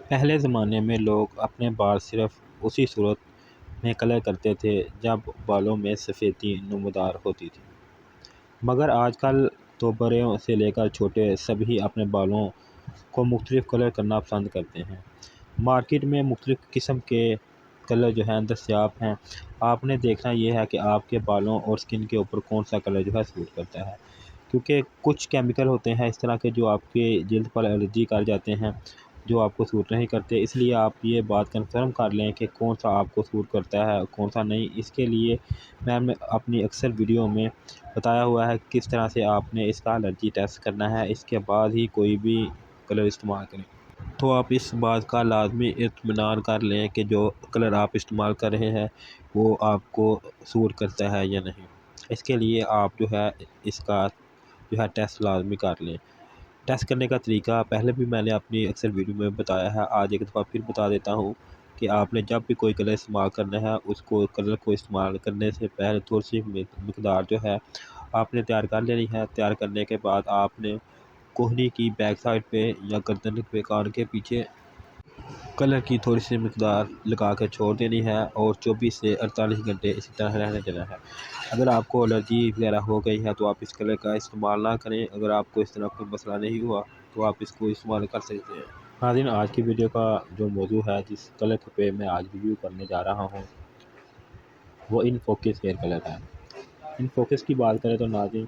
پہلے زمانے میں لوگ اپنے بال صرف اسی صورت میں کلر کرتے تھے جب بالوں میں سفیدی نمودار ہوتی تھی، مگر آج کل تو بڑے سے لے کر چھوٹے سبھی اپنے بالوں کو مختلف کلر کرنا پسند کرتے ہیں۔ مارکیٹ میں مختلف قسم کے کلر دستیاب ہیں۔ آپ نے دیکھنا یہ ہے کہ آپ کے بالوں اور سکن کے اوپر کون سا کلر سوٹ کرتا ہے، کیونکہ کچھ کیمیکل ہوتے ہیں اس طرح کے جو آپ کے جلد پر الرجی کر جاتے ہیں، جو آپ کو سوٹ نہیں کرتے۔ اس لیے آپ یہ بات کنفرم کر لیں کہ کون سا آپ کو سوٹ کرتا ہے کون سا نہیں۔ اس کے لیے میں نے اپنی اکثر ویڈیو میں بتایا ہوا ہے کس طرح سے آپ نے اس کا الرجی ٹیسٹ کرنا ہے، اس کے بعد ہی کوئی بھی کلر استعمال کریں۔ تو آپ اس بات کا لازمی اطمینان کر لیں کہ جو کلر آپ استعمال کر رہے ہیں وہ آپ کو سوٹ کرتا ہے یا نہیں۔ اس کے لیے آپ اس کا ٹیسٹ لازمی کر لیں۔ ٹیسٹ کرنے کا طریقہ پہلے بھی میں نے اپنی اکثر ویڈیو میں بتایا ہے، آج ایک دفعہ پھر بتا دیتا ہوں کہ آپ نے جب بھی کوئی کلر استعمال کرنا ہے اس کلر کو استعمال کرنے سے پہلے تھوڑی سی مقدار آپ نے تیار کر لینی ہے۔ تیار کرنے کے بعد آپ نے کوہنی کی بیک سائڈ پہ یا گردن پہ کان کے پیچھے کلر کی تھوڑی سی مقدار لگا کے چھوڑ دینی ہے اور 24 سے 48 گھنٹے اسی طرح رہنے دینا ہے۔ اگر آپ کو الرجی وغیرہ ہو گئی ہے تو آپ اس کلر کا استعمال نہ کریں۔ اگر آپ کو اس طرح کوئی مسئلہ نہیں ہوا تو آپ اس کو استعمال کر سکتے ہیں۔ ناظرین، آج کی ویڈیو کا جو موضوع ہے، جس کلر پہ میں آج ریویو کرنے جا رہا ہوں، وہ ان فوکس ہیئر کلر ہے۔ ان فوکس کی بات کریں تو ناظرین،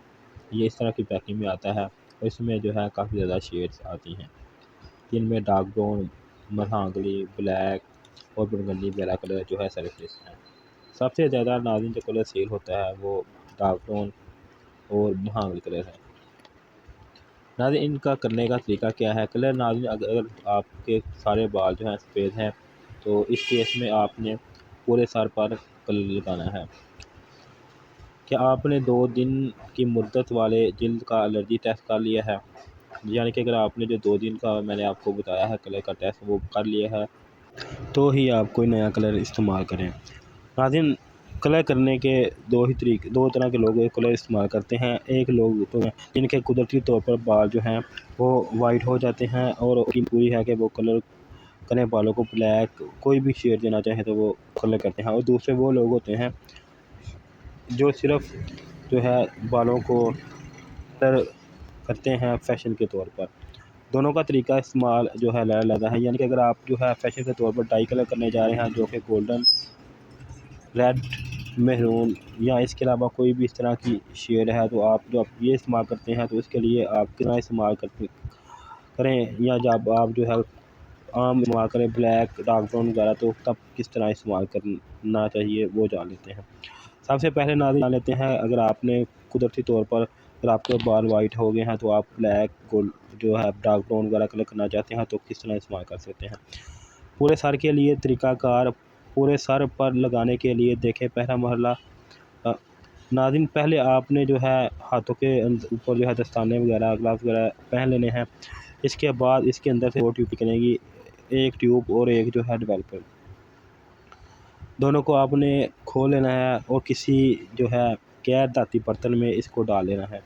یہ اس طرح کی پیکنگ میں آتا ہے اور اس میں کافی زیادہ شیڈز آتی ہیں، جن میں ڈارک براؤن، مرہانگلی، بلیک اور برگنڈی وغیرہ کلر سرفیس ہیں۔ سب سے زیادہ ناظرین جو کلر سیل ہوتا ہے وہ ڈارک براؤن اور مرہانگلی کلر ہے۔ ناظرین، ان کا کرنے کا طریقہ کیا ہے؟ کلر ناظرین، اگر آپ کے سارے بال سفید ہیں تو اس کیس میں آپ نے پورے سر پر کلر لگانا ہے۔ کیا آپ نے 2 دن کی مدت والے جلد کا الرجی ٹیسٹ کر لیا ہے؟ یعنی کہ اگر آپ نے جو 2 دن کا میں نے آپ کو بتایا ہے کلر کا ٹیسٹ وہ کر لیا ہے تو ہی آپ کوئی نیا کلر استعمال کریں۔ ناظرین، کلر کرنے کے 2 طرح کے لوگ کلر استعمال کرتے ہیں۔ ایک لوگ تو ہیں جن کے قدرتی طور پر بال وہ وائٹ ہو جاتے ہیں اور ان کی پوری ہے کہ وہ کلر کریں بالوں کو بلیک، کوئی بھی شیڈ دینا چاہیں تو وہ کلر کرتے ہیں۔ اور دوسرے وہ لوگ ہوتے ہیں جو صرف بالوں کو کلر کرتے ہیں فیشن کے طور پر۔ دونوں کا طریقہ استعمال الگ ہے۔ یعنی کہ اگر آپ فیشن کے طور پر ڈائی کلر کرنے جا رہے ہیں جو کہ گولڈن، ریڈ، میرون یا اس کے علاوہ کوئی بھی اس طرح کی شیڈ ہے تو آپ یہ استعمال کرتے ہیں تو اس کے لیے آپ کتنا استعمال کریں، یا جب آپ عام استعمال کریں بلیک، ڈارک براؤن وغیرہ، تو تب کس طرح استعمال کرنا چاہیے وہ جان لیتے ہیں۔ سب سے پہلے ناظرین جان لیتے ہیں، اگر آپ نے قدرتی طور پر اگر آپ کے بال وائٹ ہو گئے ہیں تو آپ بلیک، ڈارک براؤن وغیرہ کلر کرنا چاہتے ہیں تو کس طرح استعمال کر سکتے ہیں۔ پورے سر کے لیے طریقہ کار، پورے سر پر لگانے کے لیے دیکھیں پہلا مرحلہ۔ ناظرین، پہلے آپ نے ہاتھوں کے اوپر دستانے وغیرہ، گلوز وغیرہ پہن لینے ہیں۔ اس کے بعد اس کے اندر سے 2 ٹیوب نکلیں گی، ایک ٹیوب اور ایک ڈیولپر۔ دونوں کو آپ نے کھول لینا ہے اور کسی غیر دھاتی برتن میں اس کو ڈال لینا ہے۔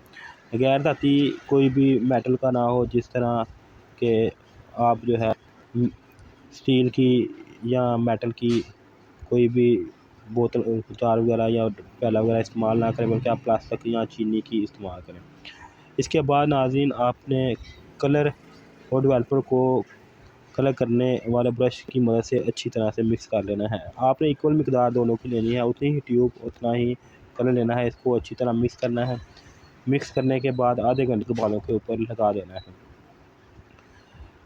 غیر دھاتی کوئی بھی میٹل کا نہ ہو، جس طرح کہ آپ اسٹیل کی یا میٹل کی کوئی بھی بوتل، جار وغیرہ یا پیالہ وغیرہ استعمال نہ کریں، بلکہ آپ پلاسٹک یا چینی کی استعمال کریں۔ اس کے بعد ناظرین آپ نے کلر اور ڈیولپر کو کلر کرنے والے برش کی مدد سے اچھی طرح سے مکس کر لینا ہے۔ آپ نے ایکول مقدار دونوں کی لینی ہے، اتنی ہی ٹیوب اتنا ہی کلر لینا ہے۔ اس کو اچھی طرح مکس کرنا ہے۔ مکس کرنے کے بعد آدھے گھنٹے کو بالوں کے اوپر لگا دینا ہے۔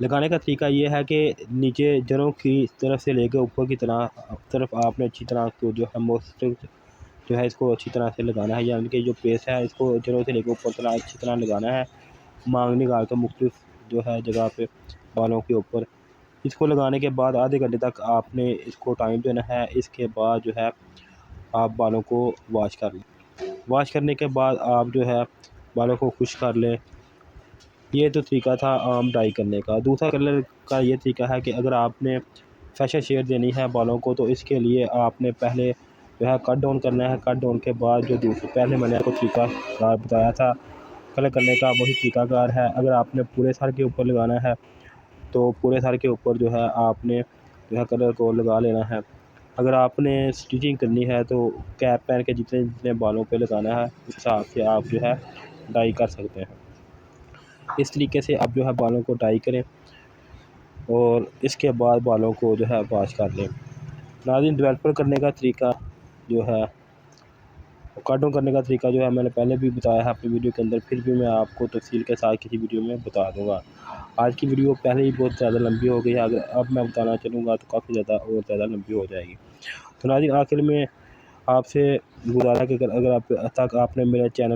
لگانے کا طریقہ یہ ہے کہ نیچے جڑوں کی طرف سے لے کے اوپر کی طرف آپ نے اچھی طرح اس کو اچھی طرح سے لگانا ہے۔ یعنی کہ جو پیس ہے اس کو جڑوں سے لے کے اوپر اچھی طرح لگانا ہے، مانگ نکال کے مختلف جگہ پہ بالوں کے اوپر۔ اس کو لگانے کے بعد آدھے گھنٹے تک آپ نے اس کو ٹائم دینا ہے۔ اس کے بعد آپ بالوں کو واش کر لیں۔ واش کرنے کے بعد آپ بالوں کو خشک کر لیں۔ یہ تو طریقہ تھا عام ڈائی کرنے کا۔ دوسرا کلر کا یہ طریقہ ہے کہ اگر آپ نے فیشن شیڈ دینی ہے بالوں کو تو اس کے لیے آپ نے پہلے کٹ ڈاؤن کرنا ہے۔ کٹ ڈاؤن کے بعد پہلے میں نے آپ کو طریقہ کار بتایا تھا کلر کرنے کا، وہی طریقہ کار ہے۔ اگر آپ نے پورے سر کے اوپر لگانا ہے تو پورے سر کے اوپر جو ہے آپ نے جو ہے کلر کو لگا لینا ہے۔ اگر آپ نے سٹیچنگ کرنی ہے تو کیپ پہن کے جتنے بالوں پہ لگانا ہے اس حساب سے آپ جو ہے ڈائی کر سکتے ہیں۔ اس طریقے سے آپ جو ہے بالوں کو ڈائی کریں اور اس کے بعد بالوں کو جو ہے واش کر لیں۔ ناظرین، ڈیولپر کرنے کا طریقہ جو ہے، کٹنگ کرنے کا طریقہ جو ہے میں نے پہلے بھی بتایا ہے اپنی ویڈیو کے اندر، پھر بھی میں آپ کو تفصیل کے ساتھ کسی ویڈیو میں بتا دوں گا۔ آج کی ویڈیو پہلے ہی بہت زیادہ لمبی ہو گئی ہے، اگر اب میں بتانا چلوں گا تو کافی زیادہ اور زیادہ لمبی ہو جائے گی۔ تو ناظرین، آخر میں آپ سے گزارا کہ اگر آپ نے میرے چینل